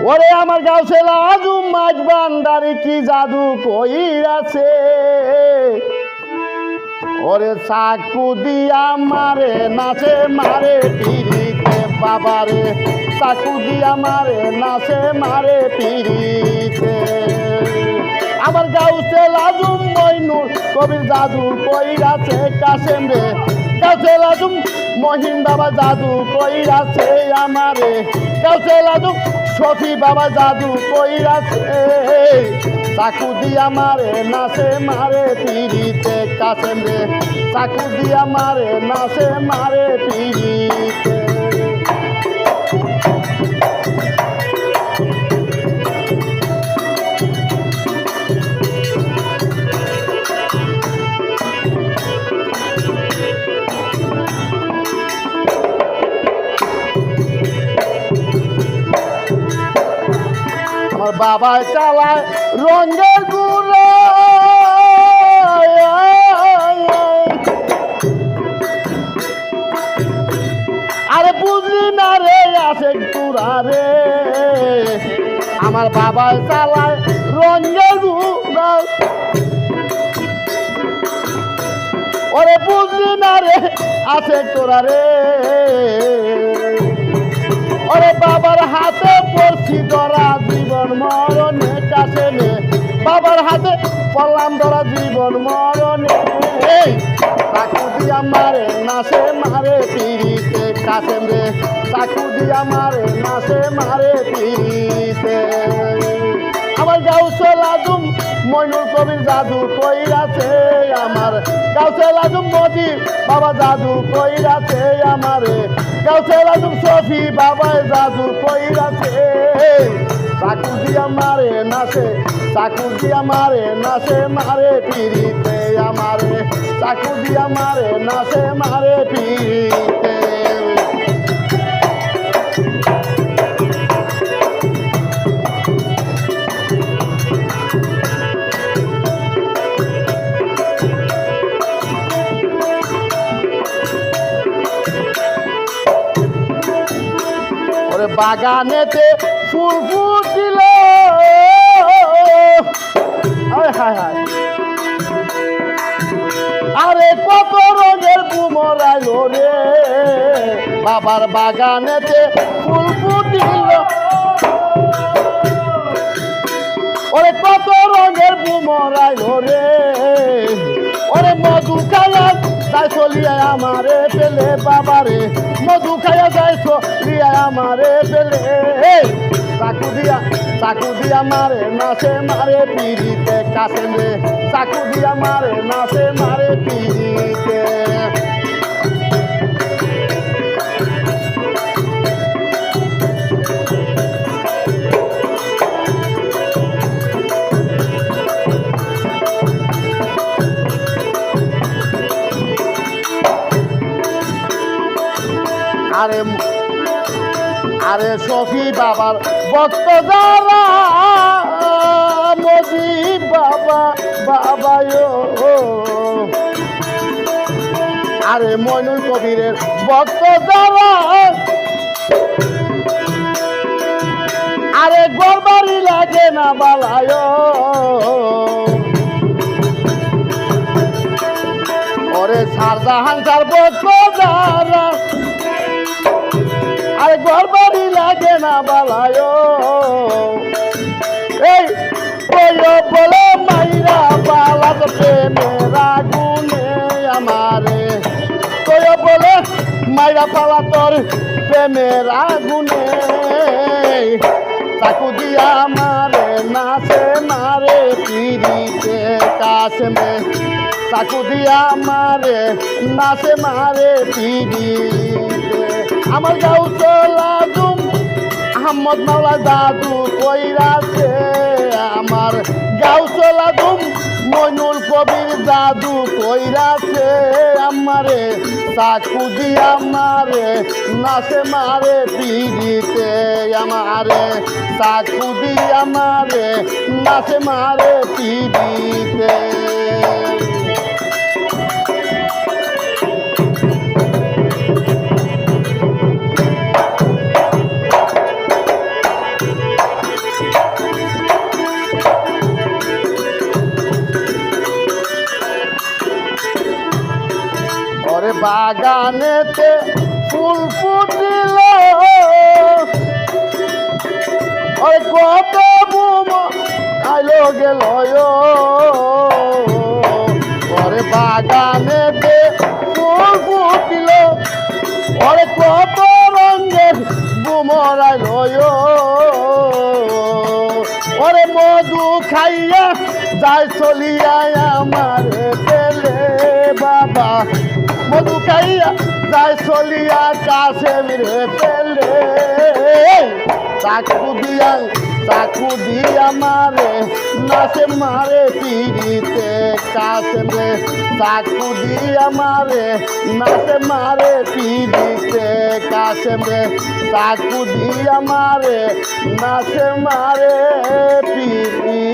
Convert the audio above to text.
ওরে আমার গাউসেল আজম মাছ বান্দারি কি জাদু কইরাছে ওরে চাকু দিয়া মারে নাচে মারে পিড়িতে বাবারে চাকু দিয়া মারে নাচে মারে পিড়িতে আমার গাউসেল আজম মইনুল কবির জাদু কইরাছে কাশেম রে গাউসেল আজম মহিন বাবা জাদু কইরাছে আমারে গাউসেল আজম শফি বাবা জাদু কইরাছে চাকু দিয়া মারে নাচে মারে পিড়িতে কাশেম রে চাকু দিয়া মারে নাচে মারে পিড়িতে আমার বাবা চালায় রঙের গুলো আরে বুঝলি না রে আসে তোরা রে আমার বাবা চালায় রঙের গুলো ওরে বুঝলি না রে আসে তোরা রে ওরে বাবার হাতে পড়ছি ধরা জীবন মরণে কাছে নে বাবার হাতে পড়লাম ধরা জীবন মরণে চাকু দিয়া মারে নাচে মারে পিড়িতে কাছে রে চাকু দিয়া মারে নাচে মারে পিড়িতে আমার গাউসেল আজম মইনুল কবির জাদু কইরাছে আমার গাউসেল আজম মজিদ বাবা জাদু কইরাছে আমারে গাউসেল আজম শফি বাবা জাদু কইরাছে চাকু দিয়া মারে নাচে চাকু দিয়া মারে নাচে মারে পিড়িতে আমারে চাকু দিয়া মারে নাচে মারে পিড়িতে বাগানেতে ফুল ফুটিল আরে কত রঙের বুমরাইল রে বাবার বাগানেতে ফুল ফুটিল ওরে কত রঙের বুমরাইল রে ওরে মধু খায়া যাই চলিয়া আমারে পেলে বাবারে মধু খায়া যাই চলিয়া আমারে পেলে চাকু দিয়া মারে নাচে মারে পিড়িতে কাশেম রে চাকু দিয়া মারে নাচে মারে পিড়িতে আরে আরে শফি বাবার ভক্ত যারা মজিদ বাবা বাবা আরে মইনুল কবিরের ভক্ত যারা আরে গোরবাড়ি লাগে না বালায় ওরে শারজাহান সার ভক্ত যারা আরে গোরবাড়ি লাগে না বালায় এই বলে মাইরা বালা তো প্রেমেরা গুনে আমারে বলে মাইরা পালা তোর প্রেমের আগুনে চাকু দিয়া মারে নাচে মারে পিড়িতে কাশেমে চাকু দিয়া মারে নাচে মারে পিড়িতে আমার গাউসেল আজম আহমদ মাওলা জাদু কইরাছে আমার গাউসেল আজম মইনুল কবির জাদু কইরাছে আমারে চাকু দিয়া মারে নাচে মারে পিড়িতে আমারে চাকু দিয়া মারে নাচে মারে পিড়িতে বাগানেতে ফুল ফুটিল ওই কত বোমা আইলো গেল ওরে বাগানেতে ফুল ফুটিল ওরে কত রঙের বোমর আইলো ওরে মধু খাইয়া যায় চলিয়া আমার পেলে বাবা মধু খাইয়া যায় চলিয়া কাছে রে পেলে চাকু দিয়া মারে নাচে মারে পিড়িতে কাছে রে চাকু দিয়া মারে নাচে মারে পিড়িতে কাছে রে চাকু দিয়া মারে নাচে মারে পিড়ি